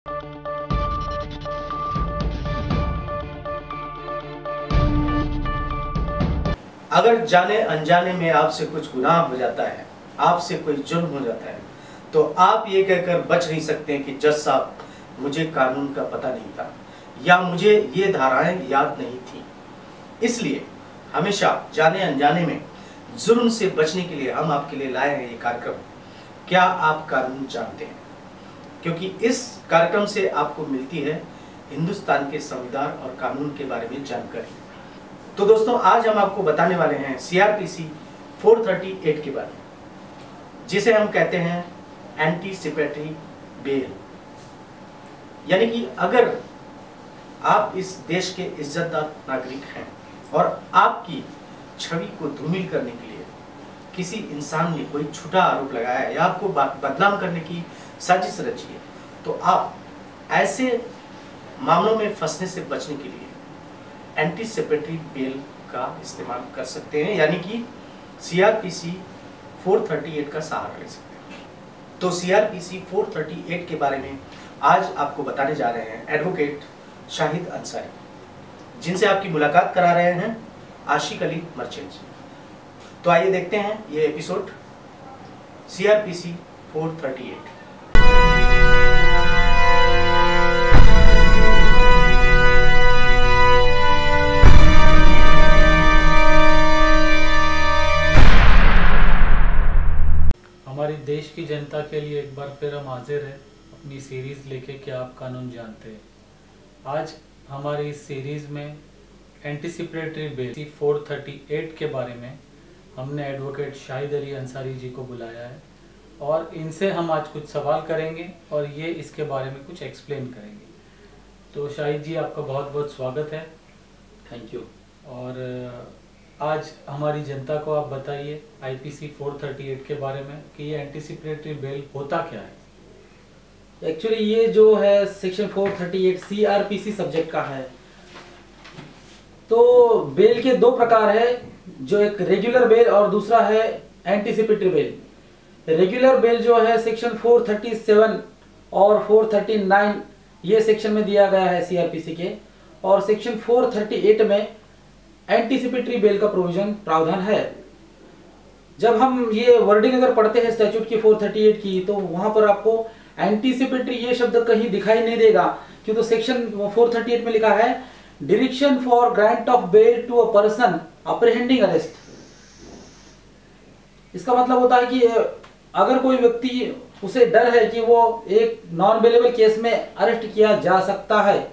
अगर जाने अनजाने में आपसे कुछ गुनाह हो जाता है, आपसे कोई जुर्म हो जाता है, तो आप ये कहकर बच नहीं सकते कि जज साहब मुझे कानून का पता नहीं था या मुझे ये धाराएं याद नहीं थी। इसलिए हमेशा जाने अनजाने में जुर्म से बचने के लिए हम आपके लिए लाए हैं ये कार्यक्रम, क्या आप कानून जानते हैं? क्योंकि इस कार्यक्रम से आपको मिलती है हिंदुस्तान के संविधान और कानून के बारे में जानकारी। तो दोस्तों, आज हम आपको बताने वाले हैं CRPC 438 के बारे में, जिसे हम कहते हैं एंटीसिपेटरी बेल। यानी कि अगर आप इस देश के इज्जतदार नागरिक हैं और आपकी छवि को धूमिल करने के लिए किसी इंसान ने कोई झूठा आरोप लगाया है या आपको बदनाम करने की साजिश रची है, तो आप ऐसे मामलों में फंसने से बचने के लिए एंटीसिपेटरी बेल का इस्तेमाल कर सकते हैं, यानी कि CRPC 438 का सहारा ले सकते हैं। तो CRPC 438 के बारे में आज आपको बताने जा रहे हैं एडवोकेट शाहिद अंसारी, जिनसे आपकी मुलाकात करा रहे हैं आशिक अली मर्चेंट। तो आइए देखते हैं ये एपिसोड CRPC 438। हमारी देश की जनता के लिए एक बार फिर हम हाजिर हैं अपनी सीरीज़ लेके कि आप कानून जानते हैं। आज हमारी इस सीरीज़ में एंटीसिपेटरी बेल 438 के बारे में हमने एडवोकेट शाहिद अली अंसारी जी को बुलाया है और इनसे हम आज कुछ सवाल करेंगे और ये इसके बारे में कुछ एक्सप्लेन करेंगे। तो शाहिद जी, आपका बहुत बहुत स्वागत है। Thank you. और आज हमारी जनता को आप बताइए IPC 438 के बारे में कि ये एंटीसिपेटरी बेल होता क्या है। एक्चुअली ये जो है सेक्शन 438 CRPC सब्जेक्ट का है। तो बेल के दो प्रकार है, जो एक रेगुलर बेल और दूसरा है एंटीसिपेटरी बेल। रेगुलर बेल जो है सेक्शन 437 और 439 ये सेक्शन में दिया गया है CRPC के, और सेक्शन 438 में एंटीसिपेटरी बेल का प्रावधान है। जब हम ये वर्डिंग अगर पढ़ते हैं स्टैट्यूट की 438 की, तो वहां पर आपको एंटीसिपेटरी ये शब्द कहीं दिखाई नहीं देगा, क्योंकि तो सेक्शन 438 में लिखा है direction for grant of bail to a person apprehending arrest. इसका मतलब होता है कि अगर कोई व्यक्ति, उसे डर है कि वो एक नॉन बेलेबल केस में अरेस्ट किया जा सकता है,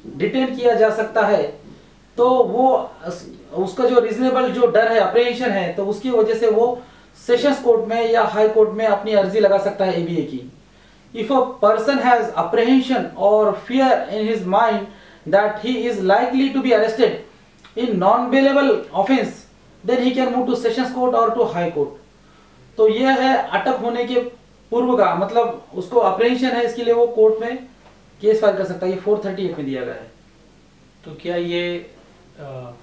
डिटेन किया जा सकता है, तो वो उसका जो रीजनेबल जो डर है, अप्रीहेंशन है, तो उसकी वजह से वो सेशंस कोर्ट में या हाई कोर्ट में अपनी अर्जी लगा सकता है ABA की। If a person has apprehension और fear in his mind that he is likely to be arrested in non bailable offence, then he can move to sessions court और टू हाई कोर्ट। तो यह है अटक होने के पूर्व का, मतलब उसको अप्रीहेंशन है, इसके लिए वो कोर्ट में केस फाइल कर सकता है। ये 438 में दिया गया है। तो क्या ये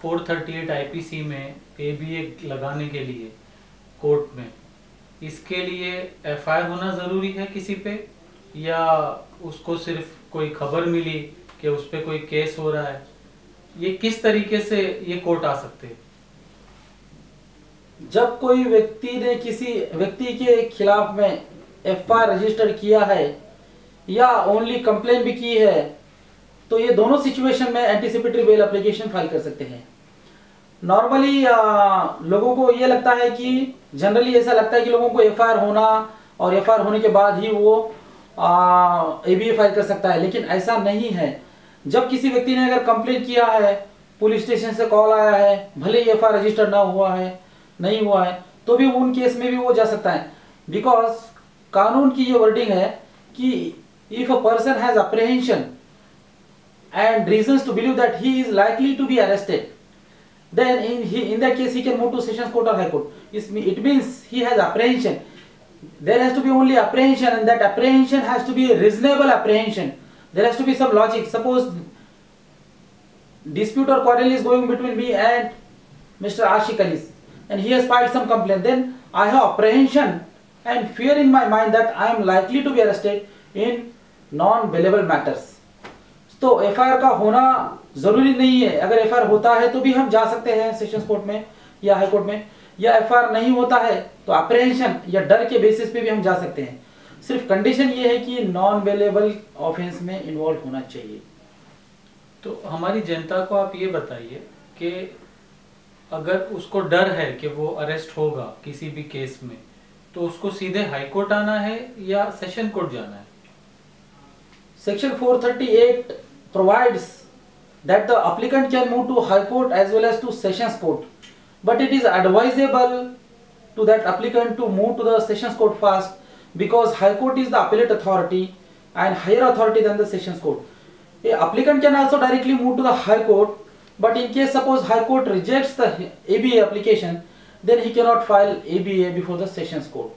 438 IPC में ABA लगाने के लिए कोर्ट में, इसके लिए FIR होना ज़रूरी है किसी पे, या उसको सिर्फ कोई खबर मिली कि उस पर कोई केस हो रहा है? ये किस तरीके से ये कोर्ट आ सकते हैं? जब कोई व्यक्ति ने किसी व्यक्ति के खिलाफ में FIR रजिस्टर किया है या ओनली कंप्लेन भी की है, तो ये दोनों सिचुएशन में एंटीसिपेटरी बेल एप्लीकेशन फाइल कर सकते हैं। नॉर्मली लोगों को ये लगता है कि, जनरली ऐसा लगता है कि लोगों को FIR होना और FIR होने के बाद ही वो ABA फाइल कर सकता है, लेकिन ऐसा नहीं है। जब किसी व्यक्ति ने अगर कंप्लेन किया है, पुलिस स्टेशन से कॉल आया है, भले ही FIR रजिस्टर ना हुआ है, नहीं हुआ है, तो भी उन केस में भी वो जा सकता है। बिकॉज कानून की ये वर्डिंग है कि if a person has apprehension and reasons to believe that he is likely to be arrested, then in that case he can move to sessions court or high court. It means he has apprehension. There has to be only apprehension, and that apprehension has to be a reasonable apprehension. There has to be some logic. Suppose dispute or quarrel is going between me and Mr. Ashik Ali, and he has filed some complaint. Then I have apprehension and fear in my mind that I am likely to be arrested in non bailable matters. तो FIR का होना जरूरी नहीं है, अगर FIR होता है तो भी हम जा सकते हैं सेशंस कोर्ट में या हाई कोर्ट में, या एफआईआर नहीं होता है तो अप्रहेंशन या डर के बेसिस पे भी हम जा सकते हैं। सिर्फ कंडीशन ये है कि नॉन बेलेबल ऑफेंस में इन्वॉल्व होना चाहिए। तो हमारी जनता को आप ये बताइए कि अगर उसको डर है कि वो अरेस्ट होगा किसी भी केस में, तो उसको सीधे हाई कोर्ट आना है या सेशन कोर्ट जाना है? Section 438 provides that the applicant can move to High Court as well as to Sessions Court, but it is advisable to that applicant to move to the Sessions Court first, because High Court is the appellate authority and higher authority than the Sessions Court. A applicant can also directly move to the High Court, but in case suppose High Court rejects the ABA application, then he cannot file ABA before the Sessions Court.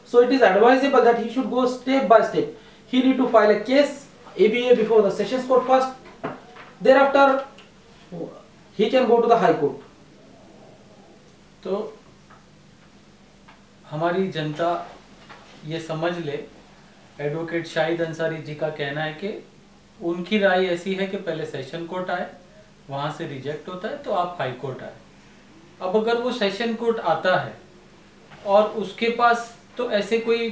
So it is advisable that he should go step by step. He need to file a case ABA before the Sessions Court first, thereafter he can go to the High Court. तो हमारी जनता ये समझ ले, advocate Shahid Ansari ji का कहना है कि उनकी राय ऐसी है कि पहले सेशन कोर्ट आए, वहाँ से रिजेक्ट होता है तो आप हाई कोर्ट आए। अब अगर वो सेशन कोर्ट आता है और उसके पास तो ऐसे कोई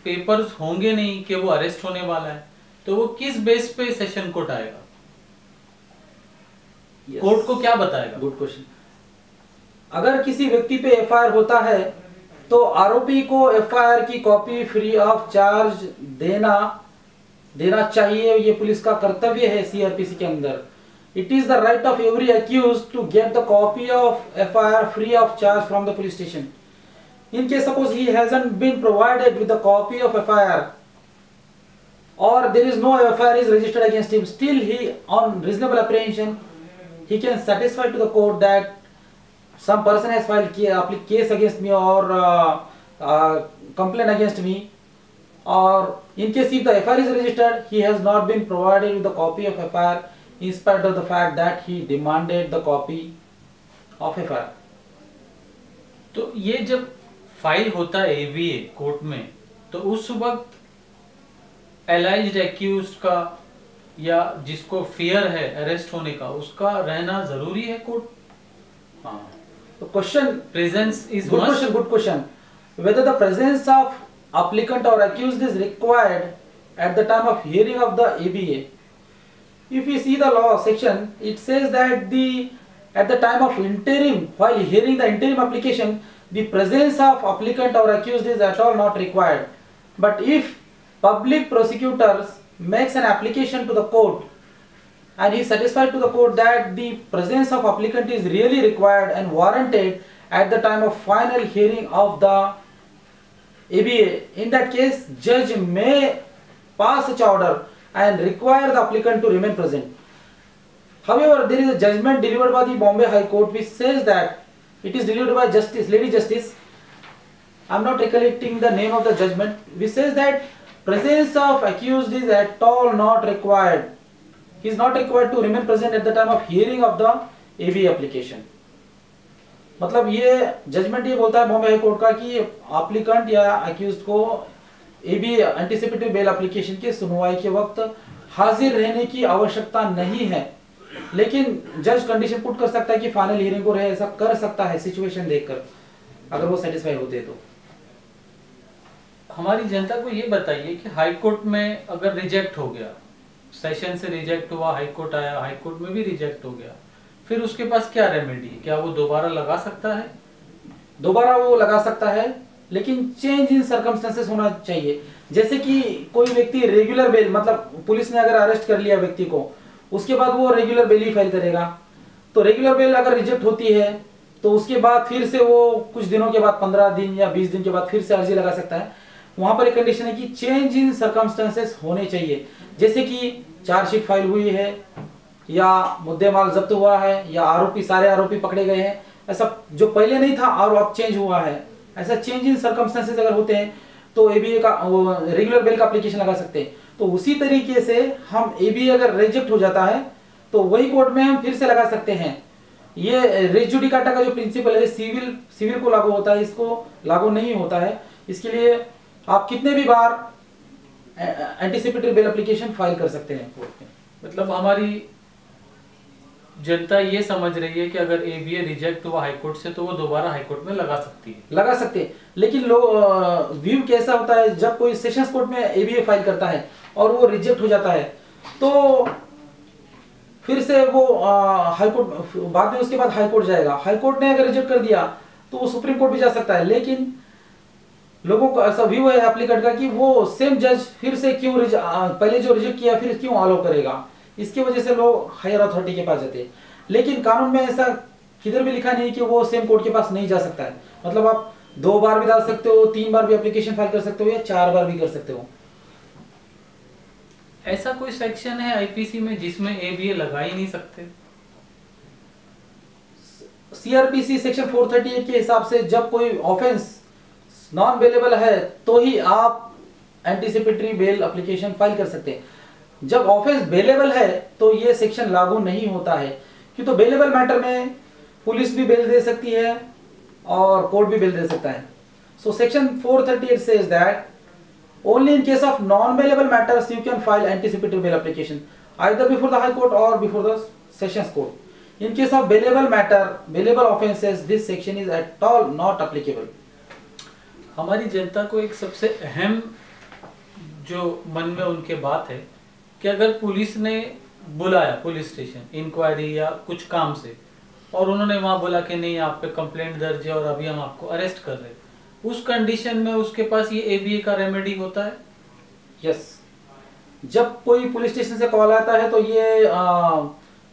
पेपर्स होंगे नहीं कि वो अरेस्ट होने वाला है, तो वो किस बेस पे सेशन कोर्ट आएगा? कोर्ट को क्या बताएगा? Good question. अगर किसी व्यक्ति पे एफआईआर होता है तो आरोपी को एफआईआर की कॉपी फ्री ऑफ चार्ज देना चाहिए, ये पुलिस का कर्तव्य है सीआरपीसी के अंदर। It is the right of every accused to get the copy of FIR free of charge from the police station. In case suppose he hasn't been provided with the copy of FIR, or there is no FIR is registered against him, still he on reasonable apprehension he can satisfy to the court that some person has filed case against me or complaint against me, or in case if the FIR is registered he has not been provided with the copy of FIR in spite of the fact that he demanded the copy of FIR. तो ये जब file होता है ABA court में, तो उस वक्त एलाइज्ड accused का या जिसको फियर है अरेस्ट होने का, उसका रहना जरूरी है कोर्ट? हाँ, तो question presence is good question whether the presence of applicant or accused is required at the time of hearing of the ABA. If we see the law section, it says that at the time of interim, while hearing the interim application, the presence of applicant or accused is at all not required. But if public prosecutors makes an application to the court and he is satisfied to the court that the presence of applicant is really required and warranted at the time of final hearing of the ABA, in that case judge may pass such order and require the applicant to remain present. However, there is a judgment delivered by the Bombay High Court which says that it is delivered by Lady Justice, I am not recollecting the name of the judgment, which says that presence of accused is at all not required. He is not required to remain present at the time of hearing of the ABA application. मतलब ये judgement ये बोलता है Bombay high court का कि applicant या accused को ABA anticipatory bail application के सुनवाई के वक्त हाजिर रहने की आवश्यकता नहीं है, लेकिन जज कंडीशन पुट कर सकता है कि फाइनल हियरिंग को रहे, ऐसा कर सकता है सिचुएशन देखकर, अगर वो सेटिस्फाई होते हैं तो। हमारी जनता को ये बताइए कि हाई कोर्ट में अगर रिजेक्ट हो गया, सेशन से रिजेक्ट हुआ, हाई कोर्ट आया, हाई कोर्ट में भी रिजेक्ट हो गया, फिर उसके पास क्या रेमेडी? क्या वो दोबारा लगा सकता है? दोबारा वो लगा सकता है, लेकिन चेंज इन सर्कमस्टेंसेस होना चाहिए। जैसे कि कोई व्यक्ति रेगुलर बेल, मतलब पुलिस ने अगर अरेस्ट कर लिया व्यक्ति को, उसके बाद वो रेगुलर बेल ही फाइल करेगा, तो रेगुलर बेल अगर रिजेक्ट होती है तो उसके बाद फिर से वो कुछ दिनों के बाद 15 दिन या 20 दिन के बाद फिर से अर्जी लगा सकता है। वहां पर एक कंडीशन है कि चेंज इन सर्कमस्टेंसेस होने चाहिए, जैसे कि चार्जशीट फाइल हुई है या मुद्देमाल जब्त हुआ है या सारे आरोपी पकड़े गए हैं, ऐसा जो पहले नहीं था और अब चेंज हुआ है, ऐसा चेंज इन सर्कमस्टेंसेस अगर होते हैं तो एबीए का रेगुलर बेल का एप्लीकेशन लगा सकते हैं। तो उसी तरीके से हम एबीए अगर रिजेक्ट हो जाता है तो वही कोर्ट में हम फिर से लगा सकते हैं। ये रेस जुडिकाटा का जो प्रिंसिपल है सिविल को लागू होता है, इसको लागू नहीं होता है। इसके लिए आप कितने भी बार एंटीसिपेटरी बेल एप्लीकेशन फाइल कर सकते हैं कोर्ट में। मतलब हमारी जनता ये समझ रही है कि अगर एबीए रिजेक्ट हुआ हाईकोर्ट से तो वो दोबारा हाईकोर्ट में लगा सकती है। लगा सकते हैं, लेकिन व्यू कैसा होता है, जब कोई सेशंस कोर्ट में एबीए फाइल करता है और वो रिजेक्ट हो जाता है तो फिर से वो हाईकोर्ट, बाद में उसके बाद हाईकोर्ट जाएगा। हाईकोर्ट ने अगर रिजेक्ट कर दिया तो वो सुप्रीम कोर्ट भी जा सकता है, लेकिन लोगों का ऐसा व्यू है एप्लीकेंट का कि वो सेम जज फिर से क्यों पहले जो रिजेक्ट किया फिर क्यों अलाउ करेगा, इसकी वजह से लोग हायर अथॉरिटी के पास जाते हैं। लेकिन कानून में ऐसा किधर भी लिखा नहीं कि वो सेम कोर्ट के पास नहीं जा सकता है। मतलब आप 2 बार भी डाल सकते हो, 3 बार भी एप्लीकेशन फाइल कर सकते हो या 4 बार भी कर सकते हो। ऐसा कोई सेक्शन है आईपीसी में जिसमें एबीए लगा ही नहीं सकते? सीआरपीसी सेक्शन 438 के हिसाब से जब कोई ऑफेंस नॉन बेलेबल है तो ही आप एंटीसिपेटरी बेल एप्लीकेशन फाइल कर सकते हैं। जब ऑफेंस बेलेबल है तो ये सेक्शन लागू नहीं होता है, क्योंकि तो बेलेबल मैटर में पुलिस भी बेल दे सकती है और कोर्ट भी बेल दे सकता है। So section 438 says that only in case of non-bailable matters you can file anticipatory bail application either before the high court or before the sessions court. In case of bailable matter, bailable offences, this section is at all not applicable. हमारी जनता को एक सबसे अहम जो मन में उनके बात है कि अगर पुलिस ने बुलाया पुलिस स्टेशन इंक्वायरी या कुछ काम से और उन्होंने वहां बोला कि नहीं आप पे कंप्लेंट दर्ज है और अभी हम आपको अरेस्ट कर रहे हैं, उस कंडीशन में उसके पास ये एबीए का रेमेडी होता है? यस, जब कोई पुलिस स्टेशन से कॉल आता है तो ये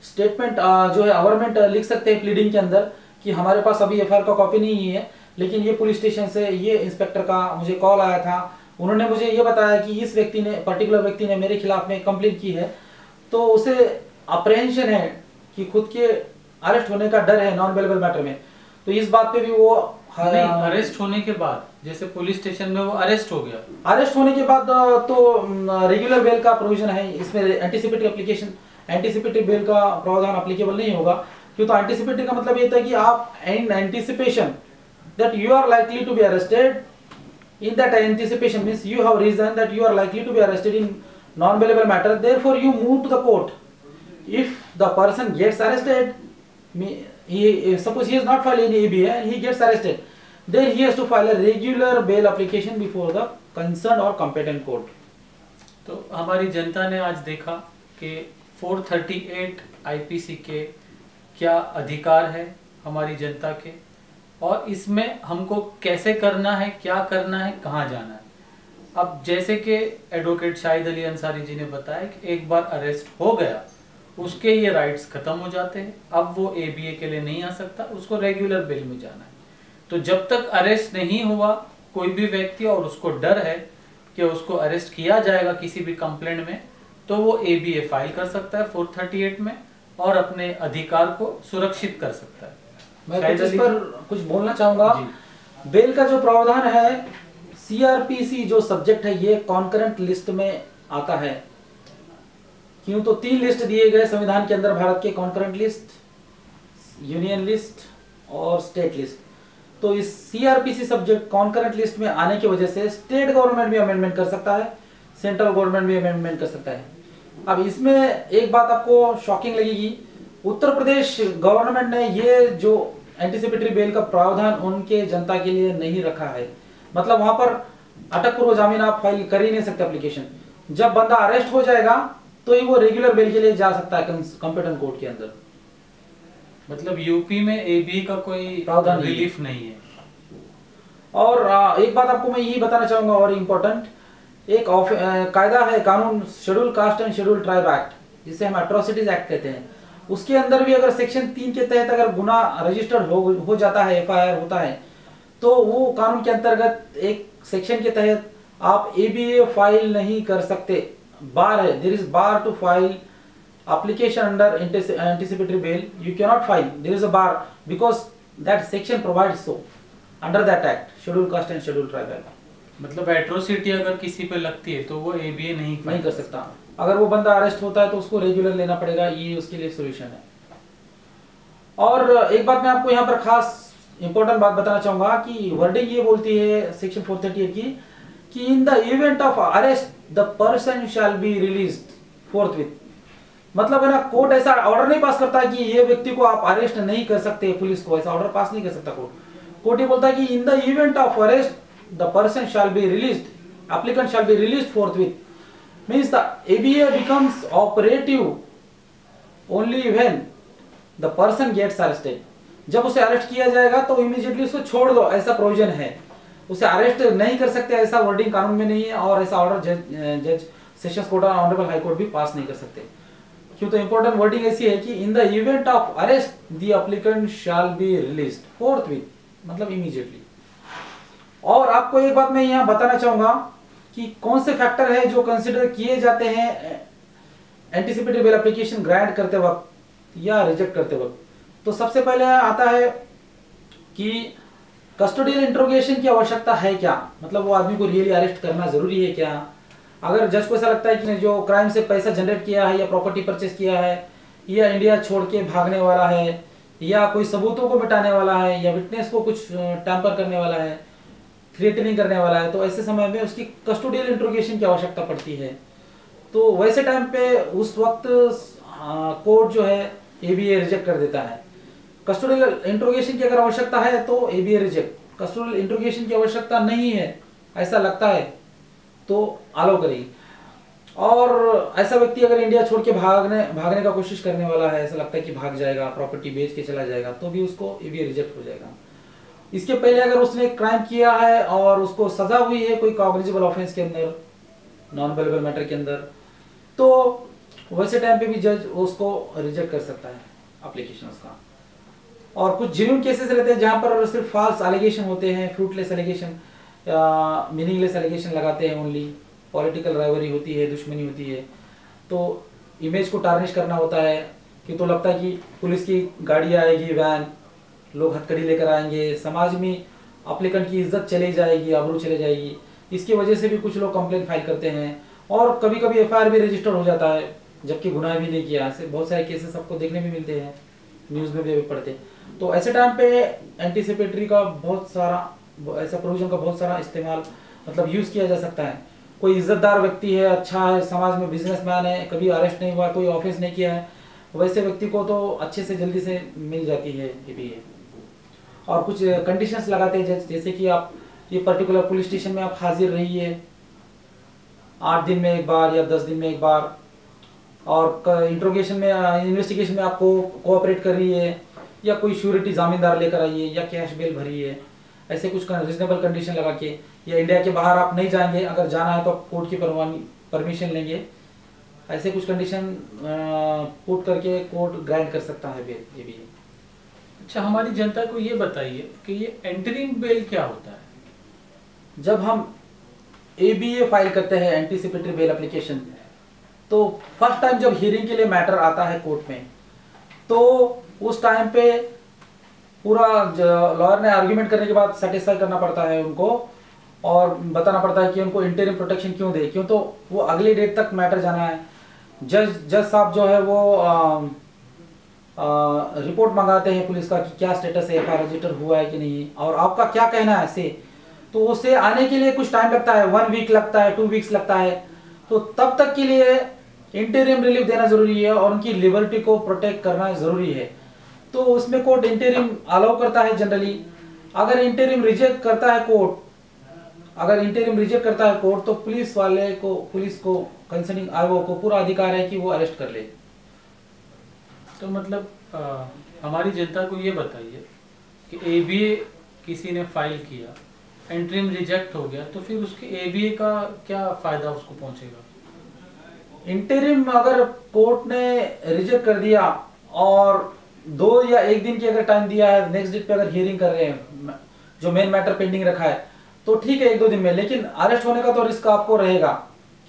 स्टेटमेंट जो है गवर्नमेंट लिख सकते हैं प्लीडिंग के अंदर कि हमारे पास अभी एफआईआर का कॉपी नहीं है, लेकिन ये पुलिस स्टेशन से ये इंस्पेक्टर का मुझे कॉल आया था, उन्होंने मुझे ये बताया कि इस व्यक्ति ने, पर्टिकुलर व्यक्ति ने मेरे खिलाफ में कंप्लेंट की है, तो उसे अप्रहेंशन है कि खुद के अरेस्ट होने का डर है नॉन बेलेबल मैटर में, तो इस बात पे भी वो नहीं, अरेस्ट होने के बाद जैसे पुलिस स्टेशन में वो अरेस्ट हो गया, अरेस्ट होने के बाद तो रेगुलर बेल का प्रोविजन है इसमें। एंटीसिपेटरी एप्लीकेशन, एंटीसिपेटरी बेल का प्रावधान एप्लीकेबल नहीं होगा, क्यों तो एंटीसिपेटरी का मतलब ये था कि आप in anticipation that you are likely to be arrested, in that anticipation means you have reason that you are likely to be arrested in non bailable matter, therefore you move to the court. If the person gets arrested, suppose he is not filed any ABA and he gets arrested, then he has to file a regular bail application before the concerned or competent court. तो हमारी जनता ने आज देखा कि 438 IPC के क्या अधिकार है हमारी जनता के, और इसमें हमको कैसे करना है, क्या करना है, कहाँ जाना है। अब जैसे कि एडवोकेट शाहिद अली अंसारी जी ने बताया कि एक बार अरेस्ट हो गया उसके ये राइट्स खत्म हो जाते हैं, अब वो एबीए के लिए नहीं आ सकता, उसको रेगुलर बेल में जाना है। तो जब तक अरेस्ट नहीं हुआ कोई भी व्यक्ति और उसको डर है कि उसको अरेस्ट किया जाएगा किसी भी कंप्लेंट में, तो वो एबीए फाइल कर सकता है 438 में और अपने अधिकार को सुरक्षित कर सकता है। मैं इस पर कुछ बोलना चाहूंगा। बेल का जो प्रावधान है, सीआरपीसी जो सब्जेक्ट है ये कॉन्करेंट लिस्ट में आता है, क्यों तो 3 लिस्ट दिए गए संविधान के अंदर भारत के, कॉन्करेंट लिस्ट, यूनियन लिस्ट और स्टेट लिस्ट। तो इस सीआरपीसी सब्जेक्ट कॉन्करेंट लिस्ट में आने की वजह से स्टेट गवर्नमेंट भी अमेंडमेंट कर सकता है, सेंट्रल गवर्नमेंट भी अमेंडमेंट कर सकता है। अब इसमें एक बात आपको शॉकिंग लगेगी, उत्तर प्रदेश गवर्नमेंट ने ये जो एंटीसिपेटरी बेल का प्रावधान उनके जनता के लिए नहीं रखा है। मतलब वहां पर अटक पूर्व जामीन आप फाइल कर ही नहीं सकते एप्लीकेशन, जब बंदा अरेस्ट हो जाएगा तो ही वो रेगुलर बेल के लिए जा सकता है कंपीटेंट कोर्ट के अंदर। मतलब यूपी में एबी का कोई प्रावधान रिलीफ नहीं है। और एक बात आपको मैं यही बताना चाहूंगा और इम्पोर्टेंट, एक कायदा है कानून, schedule caste and schedule tribe act, जिसे हम एट्रोसिटीज एक्ट कहते हैं, उसके अंदर भी अगर सेक्शन 3 के तहत अगर गुना रजिस्टर्ड हो जाता है, एफआईआर होता है, तो वो कानून के अंतर्गत एक सेक्शन के तहत आप एबीए फाइल नहीं कर सकते। बार है, there is bar to file application under anticipatory bail, you can not file, there is a bar because that section provides so under that act, schedule caste and schedule tribe act. मतलब atrocity अगर किसी पे लगती है तो वो ABA नहीं कर सकता। अगर वो बंदा अरेस्ट होता है तो उसको रेगुलर लेना पड़ेगा, ये उसके लिए सॉल्यूशन है। और एक बात मैं आपको यहाँ पर खास इंपॉर्टेंट बात बताना चाहूंगा कि वर्डिंग ये बोलती है सेक्शन 438 की कि in the event of arrest the person shall be released फोर्थविथ। मतलब है ना, कोर्ट ऐसा ऑर्डर नहीं पास करता कि ये व्यक्ति को आप अरेस्ट नहीं कर सकते, पुलिस को ऐसा ऑर्डर पास नहीं कर सकता कोर्ट। कोर्ट ये बोलता है कि in the event of arrest the person shall be released, applicant shall be released forthwith. Means the ABA becomes operative only when the person gets arrested. जब उसे अरेस्ट किया जाएगा तो इमीडिएटली उसको छोड़ दो, ऐसा प्रोविजन है। उसे अरेस्ट नहीं कर सकते ऐसा वर्डिंग कानून में नहीं है, और ऐसा ऑर्डर जज सेशंस कोर्ट और ऑनरेबल हाई कोर्ट भी पास नहीं कर सकते। क्यों? तो इंपॉर्टेंट वर्डिंग ऐसी है कि in the event of arrest the applicant shall be released फोर्थविथ, मतलब इमीडिएटली। और आपको एक बात मैं यहाँ बताना चाहूंगा कि कौन से फैक्टर है जो कंसिडर किए जाते हैं एंटीसिपेटरी बेल एप्लीकेशन ग्रांट करते वक्त या रिजेक्ट करते वक्त। तो सबसे पहले आता है कि कस्टोडियल इंट्रोगेशन की आवश्यकता है क्या, मतलब वो आदमी को रियली अरेस्ट करना जरूरी है क्या। अगर जज को ऐसा लगता है कि जो क्राइम से पैसा जनरेट किया है या प्रॉपर्टी परचेस किया है या इंडिया छोड़ के भागने वाला है या कोई सबूतों को मिटाने वाला है या विटनेस को कुछ टैंपर करने वाला है, थ्रेटनिंग करने वाला है, तो ऐसे समय में उसकी कस्टोडियल इंट्रोगेशन की आवश्यकता पड़ती है। तो वैसे टाइम पे उस वक्त कोर्ट जो है एबीए रिजेक्ट कर देता है। कस्टोडियल इंट्रोगेशन की अगर आवश्यकता है तो एबीए रिजेक्ट, कस्टोडियल इंट्रोगेशन की आवश्यकता नहीं है ऐसा लगता है तो अलाउ करेगी। और ऐसा व्यक्ति अगर इंडिया छोड़ के भागने का कोशिश करने वाला है, ऐसा लगता है कि भाग जाएगा, प्रॉपर्टी बेच के चला जाएगा, तो भी उसको एबीए रिजेक्ट हो जाएगा। इसके पहले अगर उसने क्राइम किया है और उसको सजा हुई है कोई कॉग्निजेबल ऑफेंस के अंदर, नॉन बेलेबल मैटर के अंदर, तो वैसे टाइम पे भी जज उसको रिजेक्ट कर सकता है एप्लीकेशन का। और कुछ जेन्युइन केसेस रहते हैं जहां पर सिर्फ फॉल्स एलिगेशन होते हैं, फ्रूटलेस एलिगेशन, मीनिंगलेस एलिगेशन लगाते हैं, ओनली पॉलिटिकल राइवरी होती है, दुश्मनी होती है, तो इमेज को टार्निश करना होता है कि तो लगता है कि पुलिस की गाड़ी आएगी, वैन, लोग हथकड़ी लेकर आएंगे, समाज में एप्लीकेंट की इज्जत चली जाएगी, आबरू चली जाएगी। इसकी वजह से भी कुछ लोग कंप्लेंट फाइल करते हैं और कभी कभी एफआईआर भी रजिस्टर हो जाता है जबकि गुनाह भी नहीं किया। ऐसे बहुत सारे केसेस आपको देखने में मिलते हैं, न्यूज़ में भी पढ़ते हैं। तो ऐसे टाइम पे एंटीसिपेटरी का बहुत सारा, ऐसा प्रोविजन का बहुत सारा इस्तेमाल मतलब यूज किया जा सकता है। कोई इज्जतदार व्यक्ति है, अच्छा है, समाज में बिजनेसमैन है, कभी अरेस्ट नहीं हुआ, कोई ऑफेंस नहीं किया है, वैसे व्यक्ति को तो अच्छे से जल्दी से मिल जाती है ये। और कुछ कंडीशंस लगाते हैं जैसे कि आप ये पर्टिकुलर पुलिस स्टेशन में आप हाजिर रहिए 8 दिन में एक बार या 10 दिन में एक बार, और इंट्रोगेशन में, इन्वेस्टिगेशन में आपको कोऑपरेट कर रही है, या कोई श्योरिटी जामीनदार लेकर आइए, या कैश बेल भरिए। ऐसे कुछ रीजनेबल कंडीशन लगा के, या इंडिया के बाहर आप नहीं जाएंगे, अगर जाना है तो आप कोर्ट की परमिशन लेंगे, ऐसे कुछ कंडीशन पुट करके कोर्ट ग्रांट कर सकता है बेल, ये भी है। अच्छा, हमारी जनता को ये बताइए कि ये एंटरिंग बेल क्या होता है? जब हम एबीए फाइल करते हैं, एंटीसिपेटरी बेल एप्लीकेशन, तो फर्स्ट टाइम जब हियरिंग के लिए मैटर आता है कोर्ट में, तो उस टाइम पे पूरा लॉयर ने आर्ग्यूमेंट करने के बाद सेटिस्फाई करना पड़ता है उनको, और बताना पड़ता है कि उनको इंटरिम प्रोटेक्शन क्यों दे, क्यों तो वो अगली डेट तक मैटर जाना है। जज साहब जो है वो रिपोर्ट मंगाते हैं पुलिस का कि क्या स्टेटस है, एफआईआर रजिस्टर हुआ है कि नहीं, और आपका क्या कहना है ऐसे। तो उसे आने के लिए कुछ टाइम लगता है, 1 वीक लगता है, 2 वीक्स लगता है। तो तब तक के लिए इंटरिम रिलीफ देना जरूरी है और उनकी लिबर्टी को प्रोटेक्ट करना जरूरी है। तो उसमें कोर्ट इंटरिम अलाउ करता है जनरली। अगर इंटरिम रिजेक्ट करता है कोर्ट, तो पुलिस को कंसर्निंग आयोग को पूरा अधिकार है कि वो अरेस्ट कर ले। तो मतलब हमारी जनता को ये बताइए कि एबीए किसी ने फाइल किया, इंटरिम रिजेक्ट हो गया, तो फिर उसके एबीए का क्या फायदा उसको पहुंचेगा? इंटरिम अगर कोर्ट ने रिजेक्ट कर दिया और 2 या 1 दिन की अगर टाइम दिया है, नेक्स्ट डेट पे अगर हियरिंग कर रहे हैं, जो मेन मैटर पेंडिंग रखा है, तो ठीक है 1-2 दिन में, लेकिन अरेस्ट होने का तो रिस्क आपको रहेगा,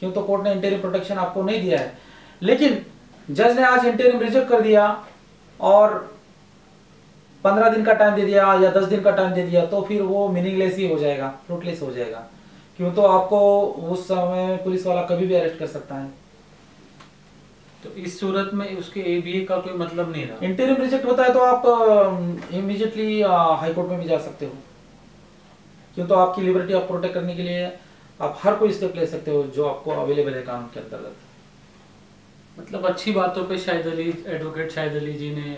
क्यों तो कोर्ट ने इंटरिम प्रोटेक्शन आपको नहीं दिया है। लेकिन जज ने आज इंटरिम रिजेक्ट कर दिया और 15 दिन का टाइम दे दिया या 10 दिन का टाइम दे दिया, तो फिर वो मीनिंगलेस ही हो जाएगा, फ्रूटलेस हो जाएगा, क्यों तो आपको उस समय पुलिस वाला कभी भी अरेस्ट कर सकता है। तो इस सूरत में उसके एबीए का कोई मतलब नहीं रहा। इंटरिम रिजेक्ट होता है तो आप इमीडिएटली हाई कोर्ट में भी जा सकते हो, क्यों तो आपकी लिबर्टी आप प्रोटेक्ट करने के लिए आप हर कोई स्टेप ले सकते हो जो आपको अवेलेबल है कानून के अंतर्गत। मतलब अच्छी बातों पे एडवोकेट शाहिद अली जी ने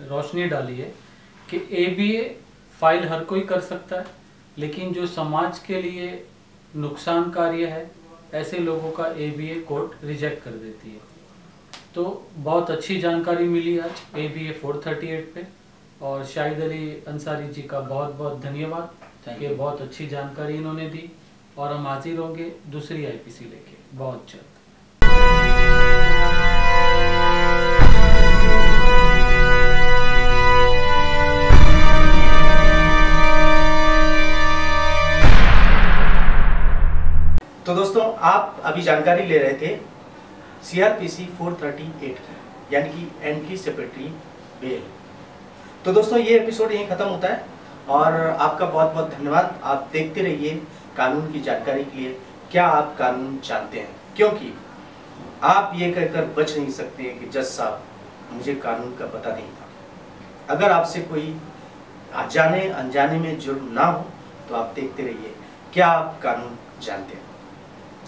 रोशनी डाली है कि ABA फाइल हर कोई कर सकता है, लेकिन जो समाज के लिए नुकसान कार्य है ऐसे लोगों का ABA कोर्ट रिजेक्ट कर देती है। तो बहुत अच्छी जानकारी मिली आज ABA 438 पे, और शाहिद अली अंसारी जी का बहुत बहुत धन्यवाद कि बहुत अच्छी जानकारी इन्होंने दी। और हम हाजिर होंगे दूसरी IPC लेके बहुत जल्द। तो दोस्तों, आप अभी जानकारी ले रहे थे CRPC 438 की, यानी कि एंटीसिपेटरी बेल। तो दोस्तों, ये एपिसोड यहीं खत्म होता है और आपका बहुत बहुत धन्यवाद। आप देखते रहिए कानून की जानकारी के लिए क्या आप कानून जानते हैं, क्योंकि आप ये कहकर बच नहीं सकते हैं कि जज साहब मुझे कानून का पता नहीं था। अगर आपसे कोई जाने अनजाने में जुर्म ना हो तो आप देखते रहिए क्या आप कानून जानते हैं।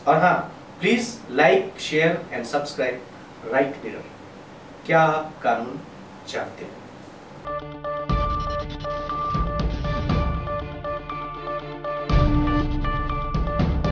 और हाँ, please like, share and subscribe right mirror. क्या आप कानून जानते हैं?